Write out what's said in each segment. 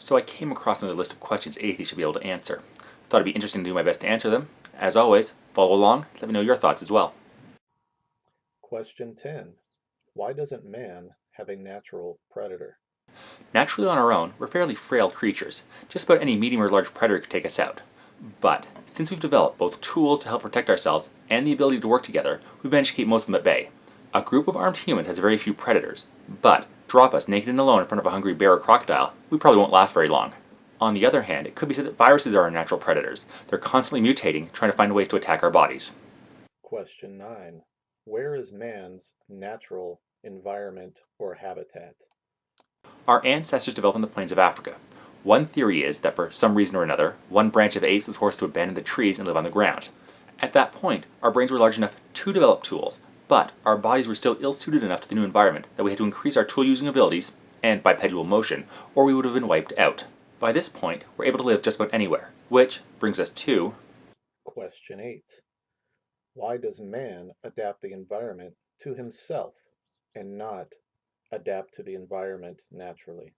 so I came across another list of questions atheists should be able to answer. Thought it'd be interesting to do my best to answer them. As always, follow along, let me know your thoughts as well. Question 10. Why doesn't man have a natural predator? Naturally on our own, we're fairly frail creatures. Just about any medium or large predator could take us out. But, since we've developed both tools to help protect ourselves and the ability to work together, we've managed to keep most of them at bay. A group of armed humans has very few predators, but drop us naked and alone in front of a hungry bear or crocodile, we probably won't last very long. On the other hand, it could be said that viruses are our natural predators. They're constantly mutating, trying to find ways to attack our bodies. Question 9. Where is man's natural environment or habitat? Our ancestors developed on the plains of Africa. One theory is that for some reason or another, one branch of apes was forced to abandon the trees and live on the ground. At that point, our brains were large enough to develop tools, but our bodies were still ill-suited enough to the new environment that we had to increase our tool-using abilities, and bipedal motion, or we would have been wiped out. By this point, we're able to live just about anywhere, which brings us to Question 8. Why does man adapt the environment to himself and not adapt to the environment naturally?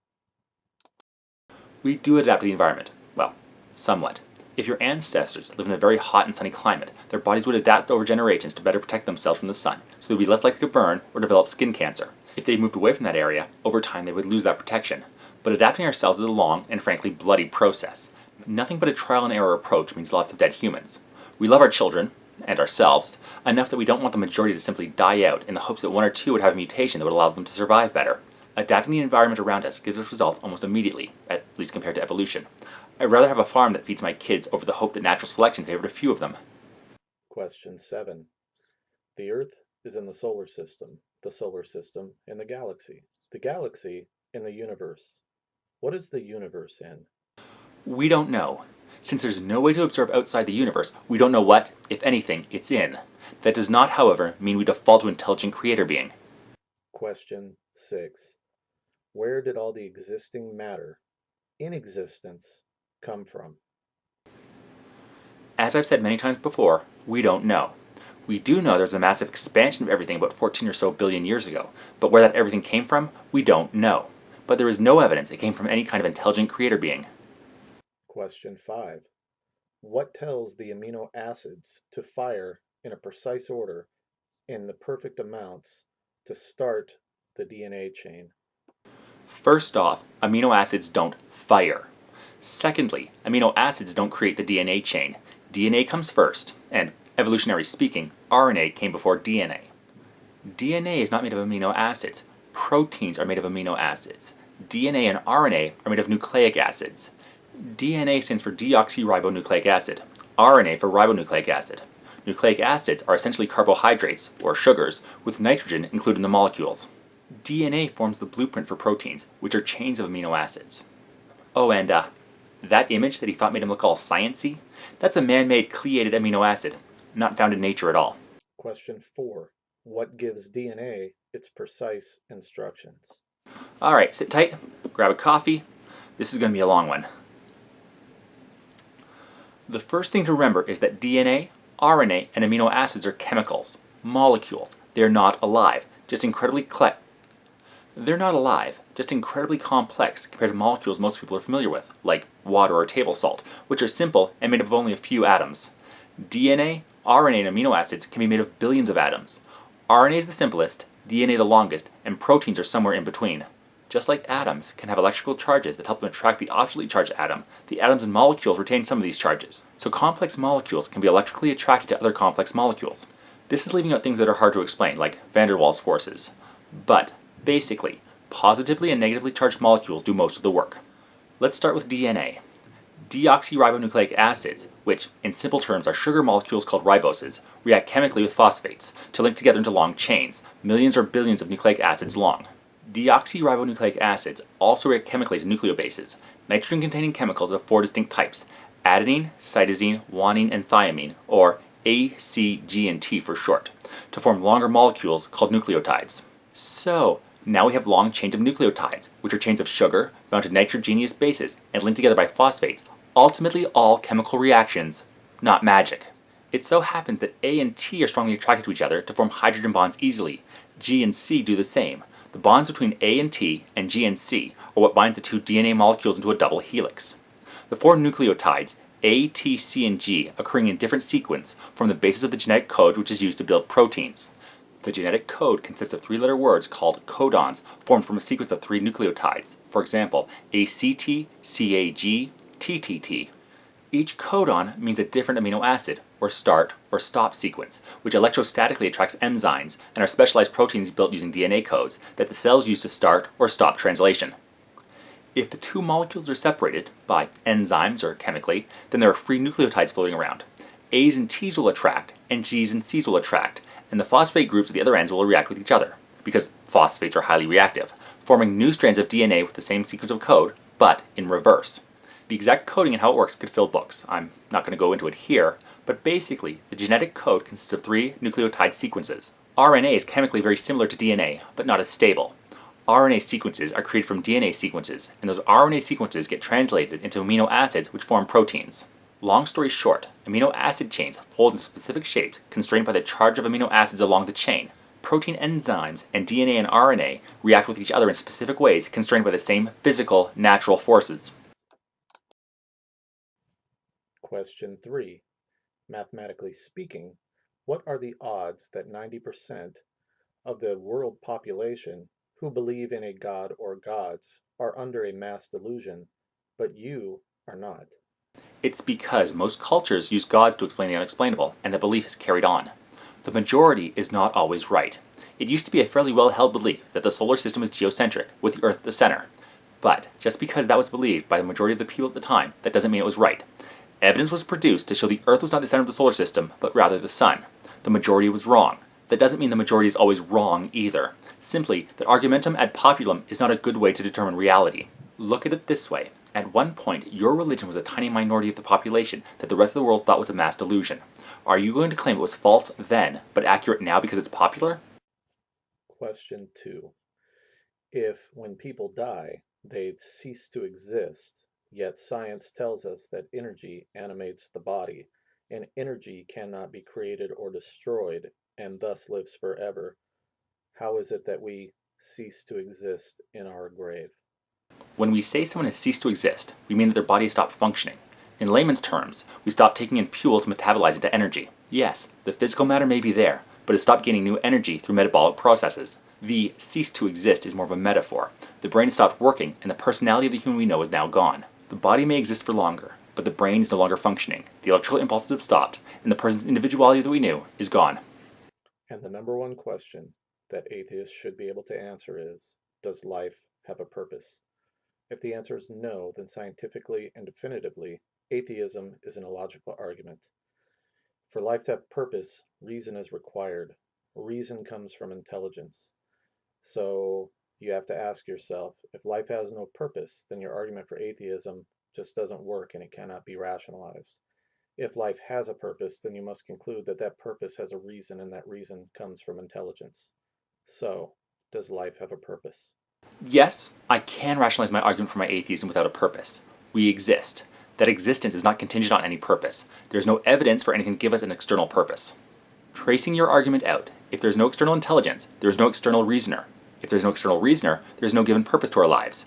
we do adapt to the environment. Well, somewhat. If your ancestors lived in a very hot and sunny climate, their bodies would adapt over generations to better protect themselves from the sun, so they would be less likely to burn or develop skin cancer. If they moved away from that area, over time they would lose that protection. But adapting ourselves is a long and frankly bloody process. Nothing but a trial and error approach means lots of dead humans. We love our children, and ourselves, enough that we don't want the majority to simply die out in the hopes that one or two would have a mutation that would allow them to survive better. Adapting the environment around us gives us results almost immediately, at least compared to evolution. I'd rather have a farm that feeds my kids over the hope that natural selection favored a few of them. Question 7. The Earth is in the solar system in the galaxy in the universe. What is the universe in? We don't know. Since there's no way to observe outside the universe, we don't know what, if anything, it's in. That does not, however, mean we default to intelligent creator being. Question 6. Where did all the existing matter in existence come from? As I've said many times before, we don't know. We do know there's a massive expansion of everything about 14 or so billion years ago, but where that everything came from, we don't know. But there is no evidence it came from any kind of intelligent creator being. Question 5. What tells the amino acids to fire in a precise order in the perfect amounts to start the DNA chain? First off, amino acids don't fire. Secondly, amino acids don't create the DNA chain. DNA comes first, and evolutionary speaking, RNA came before DNA. DNA is not made of amino acids. Proteins are made of amino acids. DNA and RNA are made of nucleic acids. DNA stands for deoxyribonucleic acid, RNA for ribonucleic acid. Nucleic acids are essentially carbohydrates, or sugars, with nitrogen included in the molecules. DNA forms the blueprint for proteins, which are chains of amino acids. Oh, and that image that he thought made him look all sciencey? That's a man-made cleated amino acid, not found in nature at all. Question 4. What gives DNA its precise instructions? Alright, sit tight, grab a coffee. This is going to be a long one. The first thing to remember is that DNA, RNA, and amino acids are chemicals, molecules. They're not alive, just incredibly complex compared to molecules most people are familiar with, like water or table salt, which are simple and made up of only a few atoms. DNA, RNA, and amino acids can be made of billions of atoms. RNA is the simplest, DNA the longest, and proteins are somewhere in between. Just like atoms can have electrical charges that help them attract the oppositely charged atom, the atoms and molecules retain some of these charges. So complex molecules can be electrically attracted to other complex molecules. This is leaving out things that are hard to explain, like van der Waals forces. But, basically, positively and negatively charged molecules do most of the work. Let's start with DNA. Deoxyribonucleic acids, which in simple terms are sugar molecules called riboses, react chemically with phosphates to link together into long chains, millions or billions of nucleic acids long. Deoxyribonucleic acids also react chemically to nucleobases, nitrogen-containing chemicals of 4 distinct types: adenine, cytosine, guanine, and thymine, or A, C, G, and T for short, to form longer molecules called nucleotides. So, now we have long chains of nucleotides, which are chains of sugar bound to nitrogenous bases and linked together by phosphates, ultimately all chemical reactions, not magic. It so happens that A and T are strongly attracted to each other to form hydrogen bonds easily. G and C do the same. The bonds between A and T and G and C are what binds the two DNA molecules into a double helix. The four nucleotides, A, T, C, and G, occurring in different sequence, form the basis of the genetic code which is used to build proteins. The genetic code consists of three-letter words called codons formed from a sequence of three nucleotides, for example, ACT, CAG, TTT. Each codon means a different amino acid, or start or stop sequence, which electrostatically attracts enzymes and are specialized proteins built using DNA codes that the cells use to start or stop translation. If the two molecules are separated by enzymes or chemically, then there are free nucleotides floating around. A's and T's will attract, and G's and C's will attract, and the phosphate groups at the other ends will react with each other, because phosphates are highly reactive, forming new strands of DNA with the same sequence of code, but in reverse. The exact coding and how it works could fill books. I'm not going to go into it here, but basically, the genetic code consists of three nucleotide sequences. RNA is chemically very similar to DNA, but not as stable. RNA sequences are created from DNA sequences, and those RNA sequences get translated into amino acids which form proteins. Long story short, amino acid chains fold in specific shapes constrained by the charge of amino acids along the chain. Protein enzymes and DNA and RNA react with each other in specific ways constrained by the same physical, natural forces. Question 3. Mathematically speaking, what are the odds that 90% of the world population who believe in a god or gods are under a mass delusion, but you are not? It's because most cultures use gods to explain the unexplainable, and the belief is carried on. The majority is not always right. It used to be a fairly well-held belief that the solar system is geocentric, with the Earth at the center. But just because that was believed by the majority of the people at the time, that doesn't mean it was right. Evidence was produced to show the Earth was not the center of the solar system, but rather the Sun. The majority was wrong. That doesn't mean the majority is always wrong either. Simply, that argumentum ad populum is not a good way to determine reality. Look at it this way. At one point, your religion was a tiny minority of the population that the rest of the world thought was a mass delusion. Are you going to claim it was false then, but accurate now because it's popular? Question 2. If, when people die, they cease to exist, yet science tells us that energy animates the body, and energy cannot be created or destroyed, and thus lives forever, how is it that we cease to exist in our grave? When we say someone has ceased to exist, we mean that their body has stopped functioning. In layman's terms, we stop taking in fuel to metabolize into energy. Yes, the physical matter may be there, but it stopped gaining new energy through metabolic processes. The cease to exist is more of a metaphor. The brain stopped working, and the personality of the human we know is now gone. The body may exist for longer, but the brain is no longer functioning. The electrical impulses have stopped, and the person's individuality that we knew is gone. And the number one question that atheists should be able to answer is, does life have a purpose? If the answer is no, then scientifically and definitively, atheism is an illogical argument. For life to have purpose, reason is required. Reason comes from intelligence. So you have to ask yourself, if life has no purpose, then your argument for atheism just doesn't work and it cannot be rationalized. If life has a purpose, then you must conclude that that purpose has a reason and that reason comes from intelligence. So, does life have a purpose? Yes, I can rationalize my argument for my atheism without a purpose. We exist. That existence is not contingent on any purpose. There is no evidence for anything to give us an external purpose. Tracing your argument out, if there is no external intelligence, there is no external reasoner. If there is no external reasoner, there is no given purpose to our lives.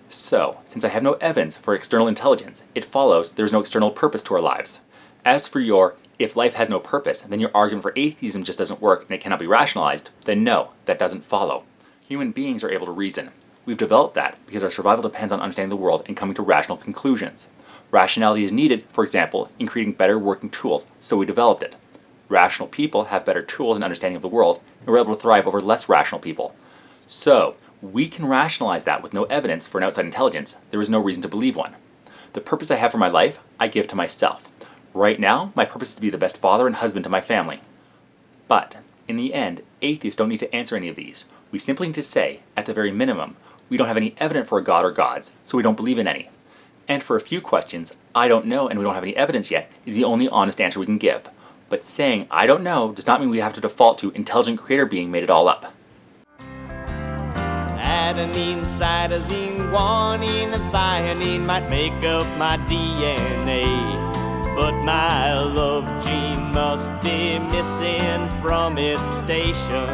So, since I have no evidence for external intelligence, it follows there is no external purpose to our lives. As for your, if life has no purpose, then your argument for atheism just doesn't work and it cannot be rationalized, then no, that doesn't follow. Human beings are able to reason. We've developed that because our survival depends on understanding the world and coming to rational conclusions. Rationality is needed, for example, in creating better working tools, so we developed it. Rational people have better tools and understanding of the world, and we're able to thrive over less rational people. So, we can rationalize that with no evidence for an outside intelligence. There is no reason to believe one. The purpose I have for my life, I give to myself. Right now, my purpose is to be the best father and husband to my family. But, in the end, atheists don't need to answer any of these. We simply need to say, at the very minimum, we don't have any evidence for a god or gods, so we don't believe in any. And for a few questions, I don't know and we don't have any evidence yet is the only honest answer we can give. But saying I don't know does not mean we have to default to intelligent creator being made it all up. Adenine, cytosine, guanine, and thionine might make up my DNA, but my love gene must be missing from its station.